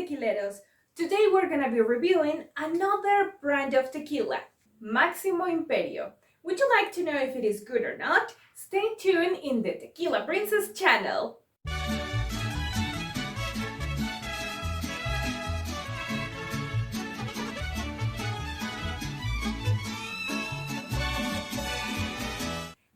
tequileros! Today we're gonna be reviewing another brand of tequila, Maximo Imperio. Would you like to know if it is good or not? Stay tuned in the Tequila Princess channel.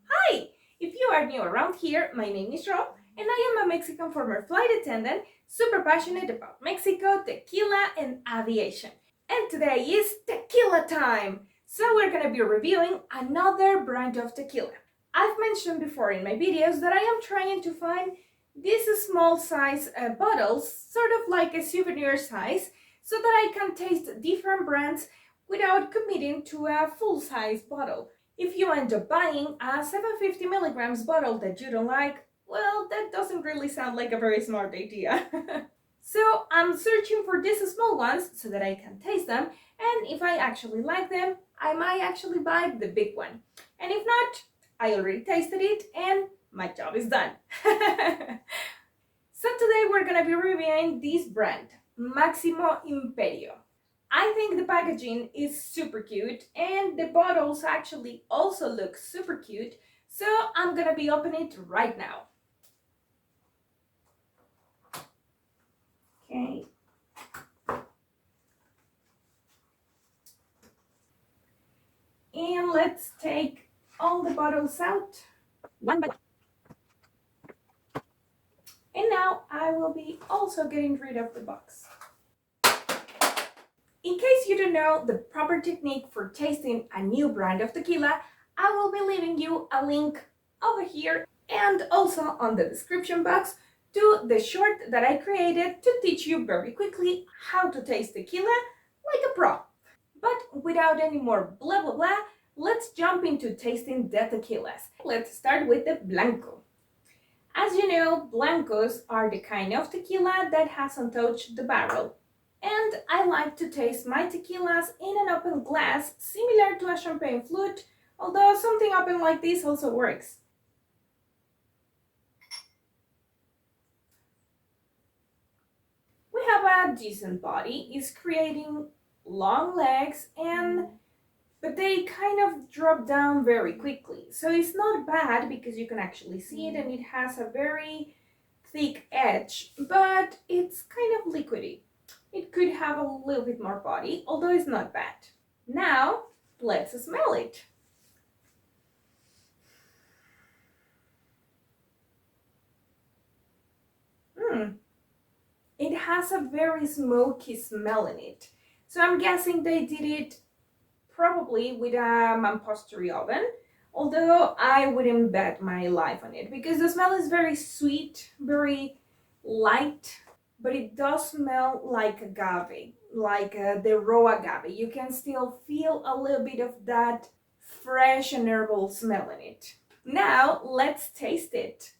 Hi! If you are new around here, my name is Ro, and I am a Mexican former flight attendant, super passionate about Mexico, tequila, and aviation. And today is tequila time! So we're gonna be reviewing another brand of tequila. I've mentioned before in my videos that I am trying to find these small size bottles, sort of like a souvenir size, so that I can taste different brands without committing to a full-size bottle. If you end up buying a 750 milligrams bottle that you don't like, well, that doesn't really sound like a very smart idea. So I'm searching for these small ones so that I can taste them, and if I actually like them, I might actually buy the big one. And if not, I already tasted it and my job is done. So today we're gonna be reviewing this brand, Maximo Imperio. I think the packaging is super cute and the bottles actually also look super cute, so I'm gonna be opening it right now. Okay. And let's take all the bottles out one by one. And now I will be also getting rid of the box. In case you don't know the proper technique for tasting a new brand of tequila, I will be leaving you a link over here and also on the description box to the short that I created to teach you very quickly how to taste tequila like a pro. But without any more blah blah blah, let's jump into tasting the tequilas. Let's start with the Blanco. As you know, Blancos are the kind of tequila that hasn't touched the barrel. And I like to taste my tequilas in an open glass, similar to a champagne flute, although something open like this also works. We have a decent body, it's creating long legs, but they kind of drop down very quickly. So it's not bad because you can actually see it and it has a very thick edge, but it's kind of liquidy. It could have a little bit more body, although it's not bad. Now, let's smell it. It has a very smoky smell in it. So I'm guessing they did it probably with a mampostery oven, although I wouldn't bet my life on it because the smell is very sweet, very light, but it does smell like agave, like the raw agave. You can still feel a little bit of that fresh and herbal smell in it. Now let's taste it.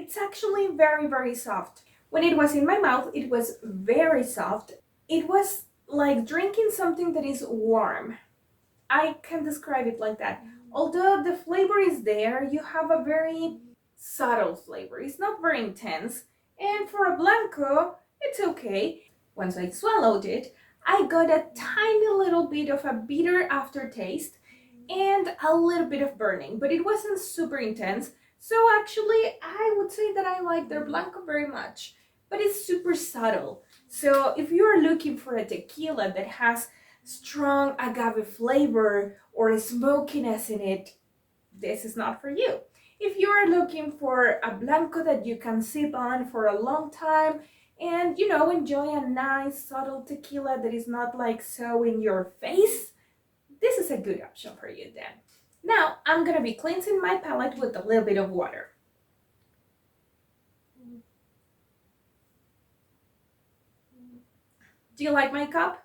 It's actually very soft. When it was in my mouth, it was very soft. It was like drinking something that is warm. I can describe it like that. Although the flavor is there, you have a very subtle flavor. It's not very intense. And for a Blanco, it's okay. Once I swallowed it, I got a tiny little bit of a bitter aftertaste and a little bit of burning, but it wasn't super intense. So actually, I would say that I like their Blanco very much, but it's super subtle. So if you are looking for a tequila that has strong agave flavor or a smokiness in it, this is not for you. If you are looking for a Blanco that you can sip on for a long time and, enjoy a nice subtle tequila that is not like so in your face, this is a good option for you then. Now, I'm gonna be cleansing my palate with a little bit of water. Do you like my cup?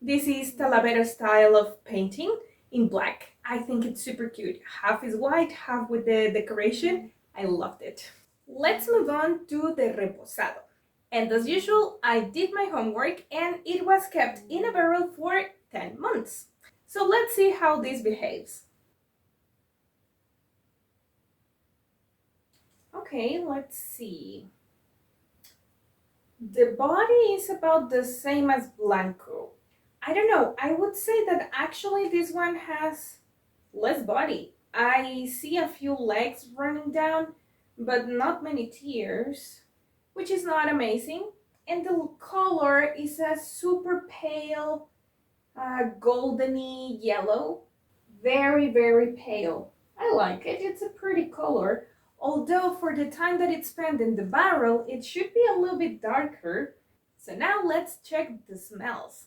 This is Talavera style of painting in black. I think it's super cute. Half is white, half with the decoration. I loved it. Let's move on to the reposado. And as usual, I did my homework and it was kept in a barrel for 10 months. So let's see how this behaves. Okay, let's see. The body is about the same as Blanco. I don't know, I would say that actually this one has less body. I see a few legs running down, but not many tears, which is not amazing. And the color is a super pale, goldeny yellow. Very, very pale. I like it, it's a pretty color. Although for the time that it's spent in the barrel, it should be a little bit darker. So now let's check the smells.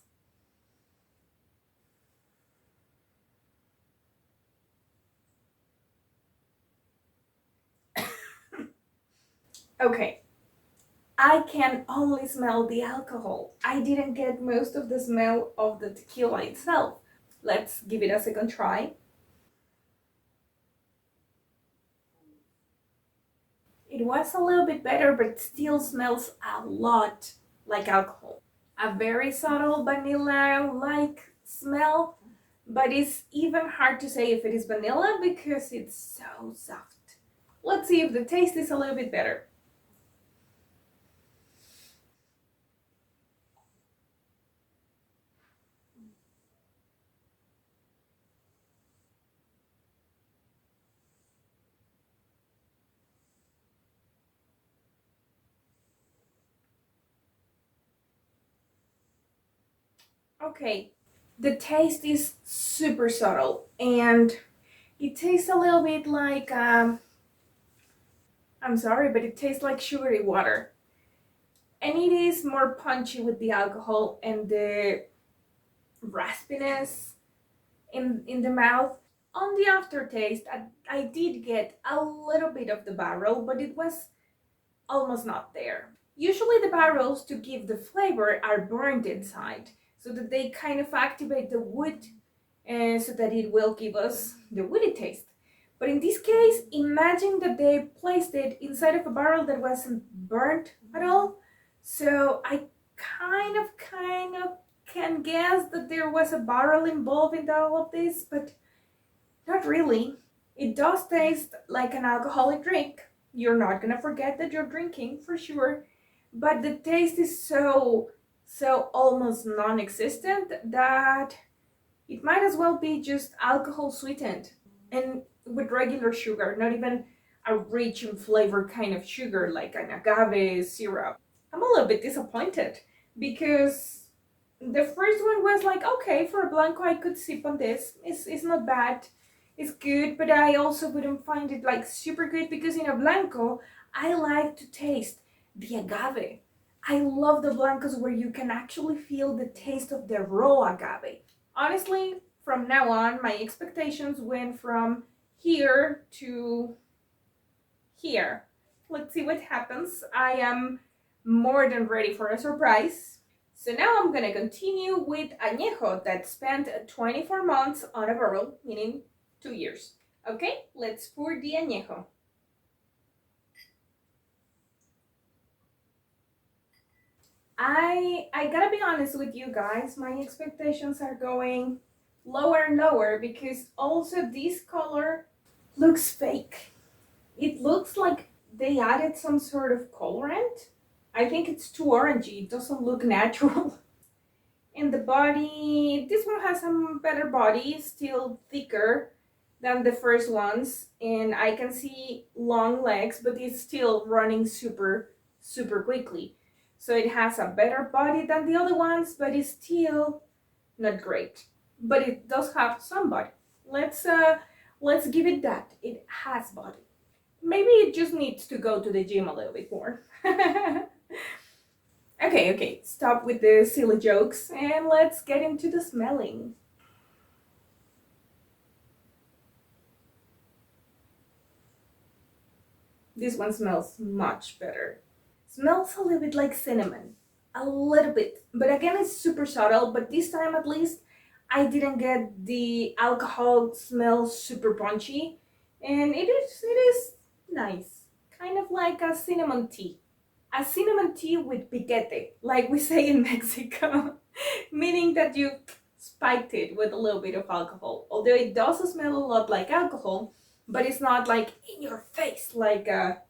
Okay, I can only smell the alcohol. I didn't get most of the smell of the tequila itself. Let's give it a second try. It was a little bit better, but it still smells a lot like alcohol. A very subtle vanilla-like smell, but it's even hard to say if it is vanilla because it's so soft. Let's see if the taste is a little bit better. Okay, the taste is super subtle and it tastes a little bit like, I'm sorry, but it tastes like sugary water. And it is more punchy with the alcohol and the raspiness in the mouth. On the aftertaste, I did get a little bit of the barrel, but it was almost not there. Usually the barrels to give the flavor are burned inside so that they kind of activate the wood and so that it will give us the woody taste. But in this case, imagine that they placed it inside of a barrel that wasn't burnt at all. So I kind of can guess that there was a barrel involved in all of this, but not really. It does taste like an alcoholic drink. You're not gonna forget that you're drinking for sure, but the taste is so almost non-existent that it might as well be just alcohol sweetened and with regular sugar, not even a rich and flavor kind of sugar like an agave syrup. I'm a little bit disappointed because the first one was like, okay, for a Blanco, I could sip on this. It's not bad. It's good, but I also wouldn't find it like super good because in a Blanco, I like to taste the agave. I love the Blancos where you can actually feel the taste of the raw agave. Honestly, from now on, my expectations went from here to here. Let's see what happens. I am more than ready for a surprise. So now I'm gonna continue with Añejo that spent 24 months on a barrel, meaning 2 years. Okay, let's pour the Añejo. I gotta be honest with you guys, my expectations are going lower and lower because also this color looks fake. It looks like they added some sort of colorant. I think it's too orangey, it doesn't look natural. In the body, this one has some better body, still thicker than the first ones, and I can see long legs, but it's still running super quickly. So it has a better body than the other ones, but it's still not great. But it does have some body. Let's give it that. It has body. Maybe it just needs to go to the gym a little bit more. Okay, stop with the silly jokes and let's get into the smelling. This one smells much better. Smells a little bit like cinnamon. A little bit. But again, it's super subtle, but this time at least I didn't get the alcohol smell super punchy. And it is nice. kind of like a cinnamon tea. A cinnamon tea with piquete, like we say in Mexico, meaning that you spiked it with a little bit of alcohol. Although it does smell a lot like alcohol, but it's not like in your face like a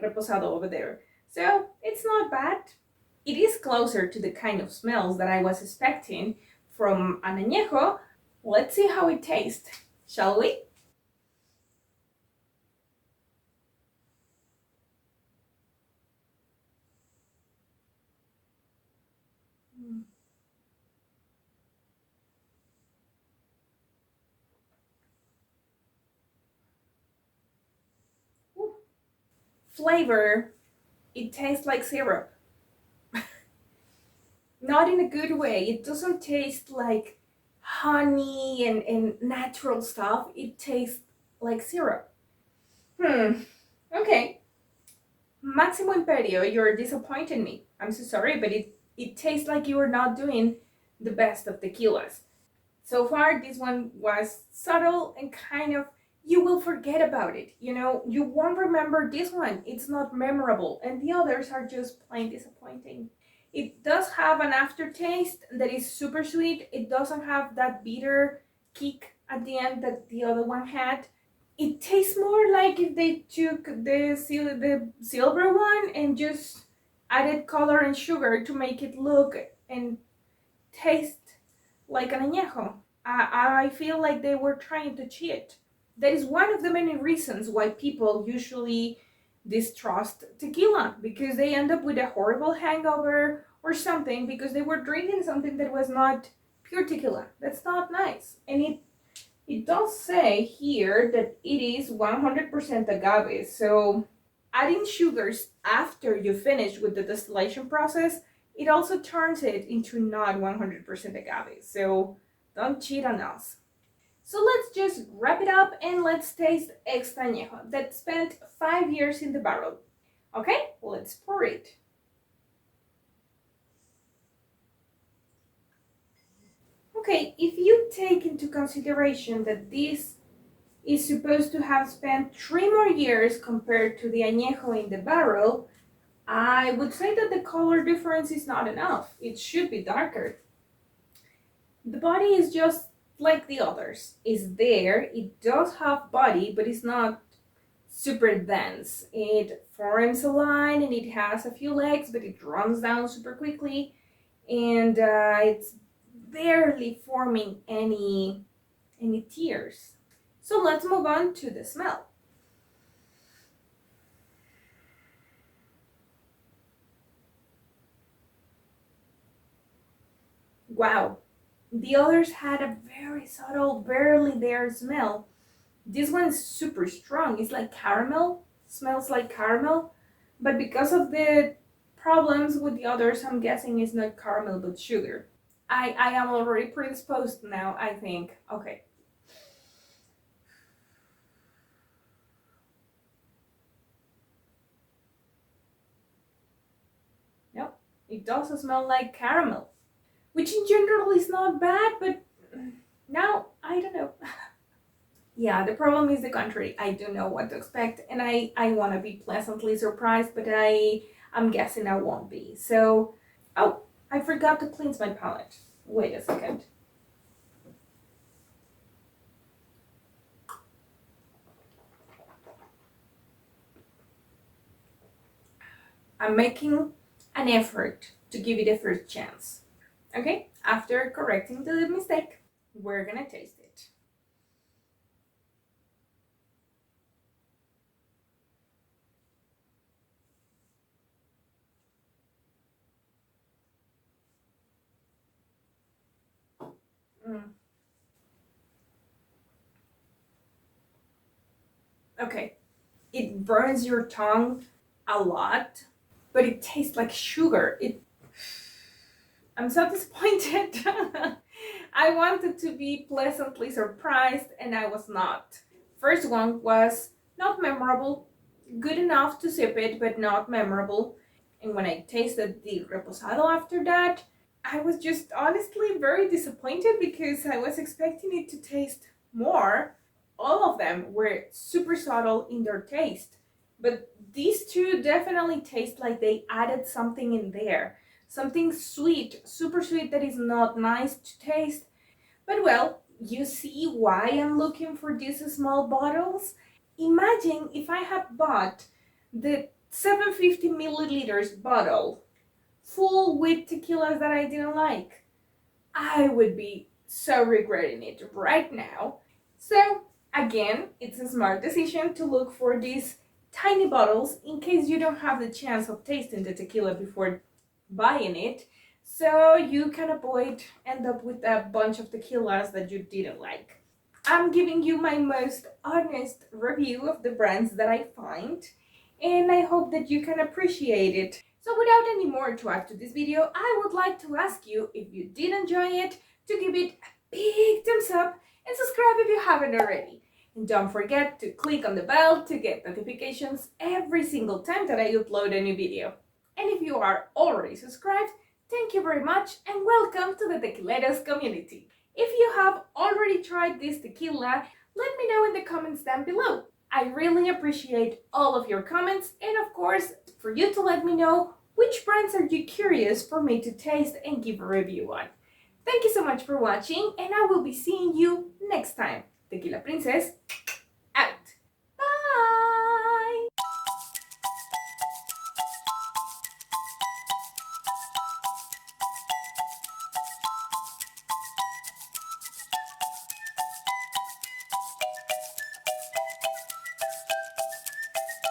reposado over there. So it's not bad. It is closer to the kind of smells that I was expecting from an añejo. Let's see how it tastes, shall we? Ooh. Flavor, it tastes like syrup. Not in a good way. It doesn't taste like honey and natural stuff. It tastes like syrup. Okay. Maximo Imperio, you're disappointing me. I'm so sorry, but it tastes like you are not doing the best of tequilas. So far, this one was subtle and kind of, you will forget about it. You know, you won't remember this one. It's not memorable. And the others are just plain disappointing. It does have an aftertaste that is super sweet. It doesn't have that bitter kick at the end that the other one had. It tastes more like if they took the silver one and just added color and sugar to make it look and taste like an añejo. I feel like they were trying to cheat. That is one of the many reasons why people usually distrust tequila, because they end up with a horrible hangover or something because they were drinking something that was not pure tequila. That's not nice. And it does say here that it is 100% agave. So adding sugars after you finish with the distillation process, it also turns it into not 100% agave. So don't cheat on us. So let's just wrap it up and let's taste Extra Añejo that spent 5 years in the barrel. Okay, let's pour it. Okay, if you take into consideration that this is supposed to have spent 3 more years compared to the Añejo in the barrel, I would say that the color difference is not enough. It should be darker. The body is just like the others. It's there, it does have body, but it's not super dense. It forms a line and it has a few legs, but it runs down super quickly, and it's barely forming any tears. So let's move on to the smell. Wow, the others had a very subtle, barely there smell. This one is super strong. It's like caramel, smells like caramel, but because of the problems with the others, I'm guessing it's not caramel but sugar. I am already predisposed now, I think. Okay. Nope, it does smell like caramel, which in general is not bad, but now I don't know. Yeah, the problem is the contrary. I don't know what to expect, and I want to be pleasantly surprised, but I'm guessing I won't be. So, oh, I forgot to cleanse my palate. Wait a second. I'm making an effort to give it a first chance. Okay, after correcting the mistake, we're gonna taste it. Mm. Okay, it burns your tongue a lot, but it tastes like sugar. I'm so disappointed. I wanted to be pleasantly surprised, and I was not. First one was not memorable, good enough to sip it, but not memorable. And when I tasted the reposado after that, I was just honestly very disappointed because I was expecting it to taste more. All of them were super subtle in their taste. But these two definitely taste like they added something in there. Something sweet, super sweet that is not nice to taste. But well, you see why I'm looking for these small bottles? Imagine if I had bought the 750 milliliters bottle full with tequilas that I didn't like. I would be so regretting it right now. So, again, it's a smart decision to look for these tiny bottles in case you don't have the chance of tasting the tequila before buying it, so you can avoid end up with a bunch of tequilas that you didn't like. I'm giving you my most honest review of the brands that I find, and I hope that you can appreciate it. So without any more to add to this video, I would like to ask you, if you did enjoy it, to give it a big thumbs up and subscribe if you haven't already. And don't forget to click on the bell to get notifications every single time that I upload a new video. And if you are already subscribed, thank you very much and welcome to the Tequileros community. If you have already tried this tequila, let me know in the comments down below. I really appreciate all of your comments, and of course, for you to let me know which brands are you curious for me to taste and give a review on. Thank you so much for watching, and I will be seeing you next time. Tequila Princess